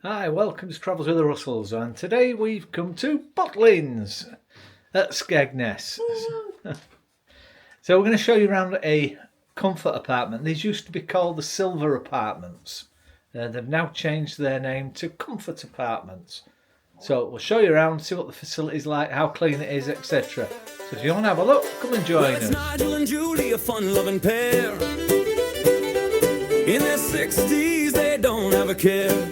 Hi, welcome to Travels with the Russells, and today we've come to Butlins at Skegness. So we're going to show you around a comfort apartment. These used to be called the Silver Apartments. They've now changed their name to Comfort Apartments. So we'll show you around, see what the facility's like, how clean it is, etc. So if you want to have a look, come and join us. Nigel and Julie, a fun-loving pair. In their 60s, they don't have a care.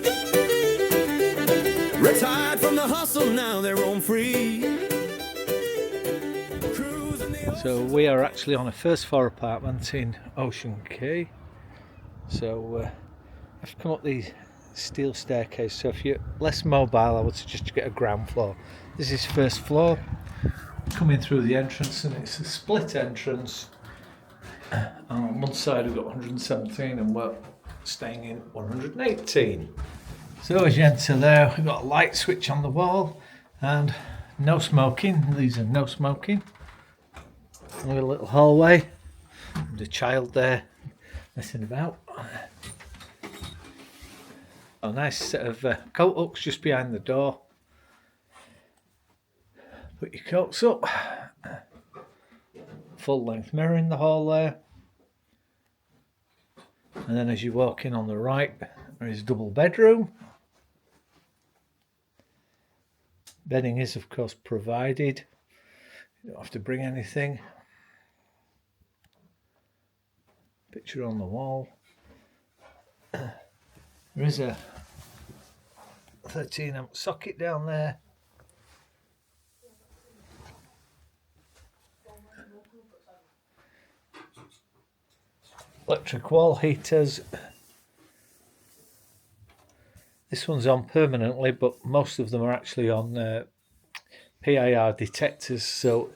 Retired from the hustle, now they're home free. So we are actually on a first floor apartment in Ocean Quay. So I have to come up the steel staircase. So if you're less mobile, I would suggest you get a ground floor. This is first floor. Coming through the entrance, and it's a split entrance. On one side we've got 117 and we're staying in 118. So as you enter there, we've got a light switch on the wall and no smoking. These are no smoking. We've got a little hallway and a child there messing about. A nice set of coat hooks just behind the door. Put your coats up. Full length mirror in the hall there. And then as you walk in on the right, there is a double bedroom. Bedding is of course provided. You don't have to bring anything. Picture on the wall. There is a 13-amp socket down there. Electric wall heaters. This one's on permanently, but most of them are actually on PIR detectors, so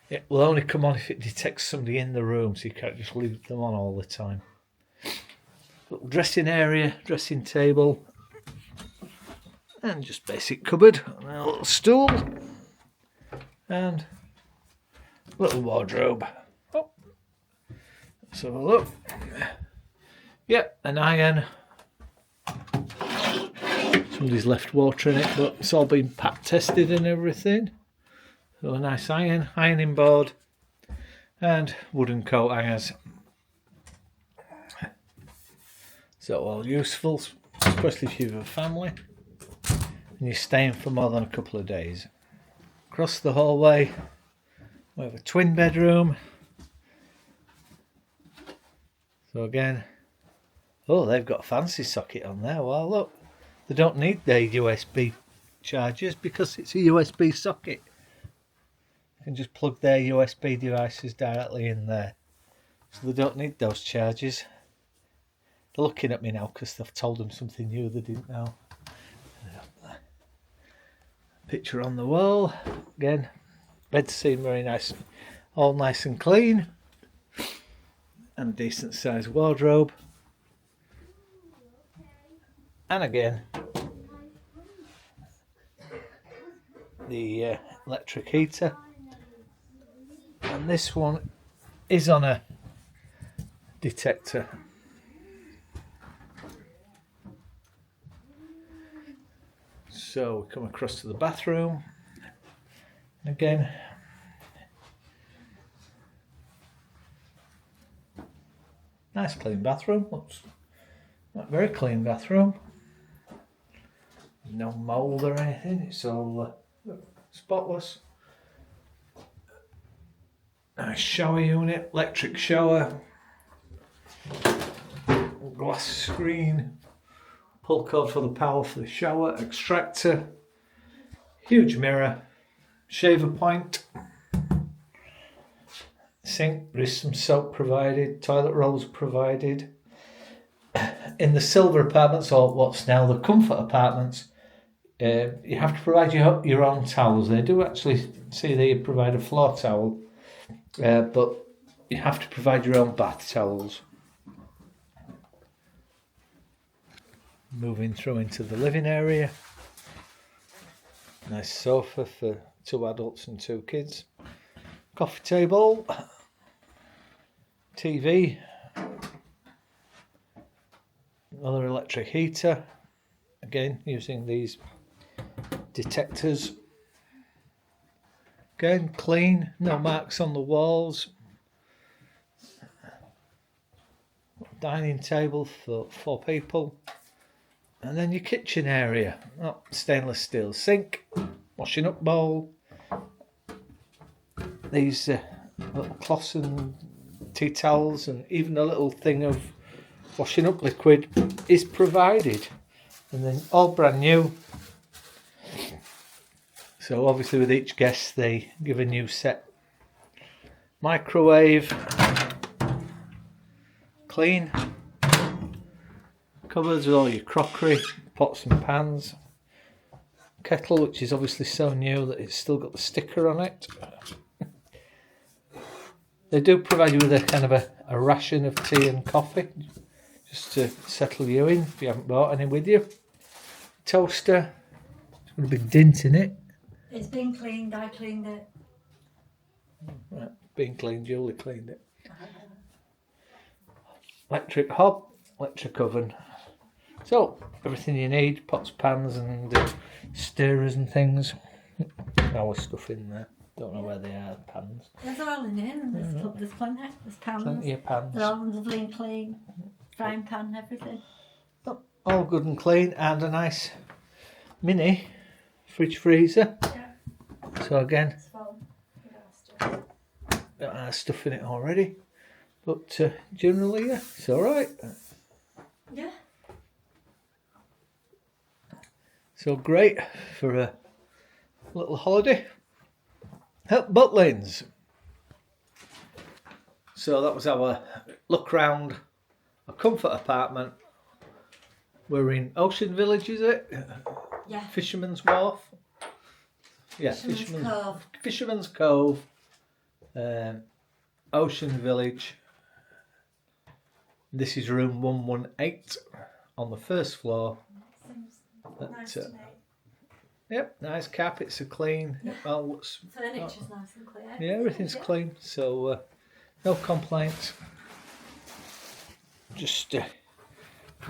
it will only come on if it detects somebody in the room, so you can't just leave them on all the time. Little dressing area, dressing table, and just basic cupboard, and a little stool, and a little wardrobe. Oh, let's have a look. Yeah, an iron. Somebody's left water in it, but it's all been pat tested and everything. So a nice ironing board, and wooden coat hangers. So all useful, especially if you have a family and you're staying for more than a couple of days. Across the hallway, we have a twin bedroom. So again, oh, they've got a fancy socket on there. Well, look. They don't need their USB chargers because it's a USB socket. You can just plug their USB devices directly in there. So they don't need those chargers. They're looking at me now because I've told them something new they didn't know. Picture on the wall. Again, bed scene very nice. All nice and clean. And a decent sized wardrobe. And again, the electric heater, and this one is on a detector. So we come across to the bathroom, and again, nice clean bathroom. Looks like a very clean bathroom. No mould or anything, it's all spotless. Nice shower unit, electric shower, glass screen, pull cord for the power for the shower, extractor, huge mirror, shaver point, sink, there is some soap provided, toilet rolls provided. In the Silver Apartments, or what's now the Comfort Apartments, you have to provide your own towels. They do actually say they provide a floor towel, but you have to provide your own bath towels. Moving through into the living area. Nice sofa for 2 adults and 2 kids. Coffee table. TV. Another electric heater. again using these detectors. Again, clean, no marks on the walls. Dining table for 4 people. And then your kitchen area. Oh, stainless steel sink, washing up bowl. These little cloths and tea towels, and even a little thing of washing up liquid is provided. And then all brand new. So obviously with each guest they give a new set. Microwave. Clean. Cupboards with all your crockery, pots and pans. Kettle, which is obviously so new that it's still got the sticker on it. They do provide you with a kind of a ration of tea and coffee, just to settle you in if you haven't brought any with you. Toaster, it's got a big dint in it. It's been cleaned, I cleaned it. Right, been cleaned, Julie cleaned it. Electric hob, electric oven. So, everything you need, pots, pans and stirrers and things. Our stuff in there. Don't know where they are, pans. There's all in here, and there's plenty, there's pans. Plenty of pans. They're all lovely and clean. Frying pan, everything. All good and clean, and a nice mini fridge freezer. Yeah. So again, It's full. got our stuff in it already. But generally, yeah, it's alright. Yeah. So great for a little holiday at Butlins. So that was our look round a comfort apartment. We're in Ocean Village, is it? Yeah. Fisherman's Wharf. Yeah, Fisherman's Cove. Fisherman's Cove. Ocean Village. This is room 118 on the first floor. Seems But, nice to me. Yep, nice carpets are clean. Yeah. Well, looks, Furniture's nice and clear. yeah, everything's clean, so no complaints. Just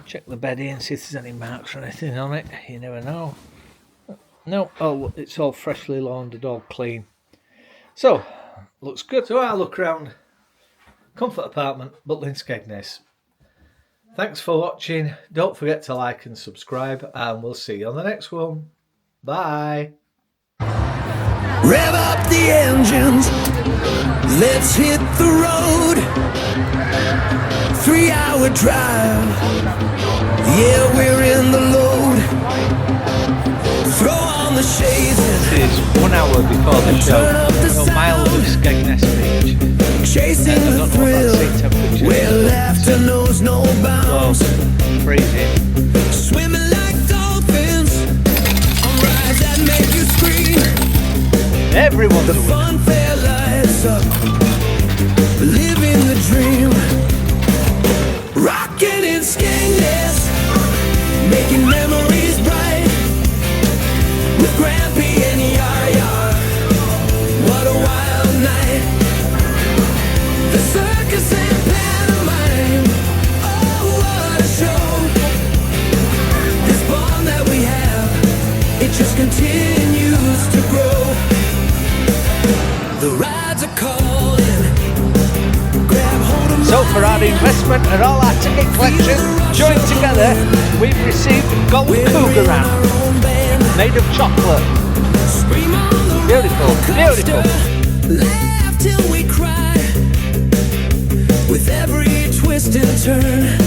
check the bedding and see if there's any marks or anything on it. You never know. No, oh, it's all freshly laundered, all clean. So, looks good. So our look around comfort apartment, Butlins Skegness. Thanks for watching. Don't forget to like and subscribe, and we'll see you on the next one. Bye. Rev up the engines, let's hit the road. 3-hour drive, yeah, we're in the load. Throw on the shades and This is 1 hour before the show. turn up the No miles of sound. Skegness Beach. Chasing I don't the know what that thrill, sea temperature is. where laughter knows no Well, bounds. freezing. Swimming like dolphins on rides that make you scream. Everyone's The a winner. fun fair lights up, living the dream. Rocking in Skegness, making memories bright. With Grampy and Yar-Yar, what a wild night. The circus and pantomime, oh what a show. This bond that we have, it just continues to grow. The rides are calling, grab hold of So for our investment and all our ticket collection joined together, we've received a gold cougar ant made of chocolate. Beautiful, beautiful. Laugh till we cry, with every twist and turn.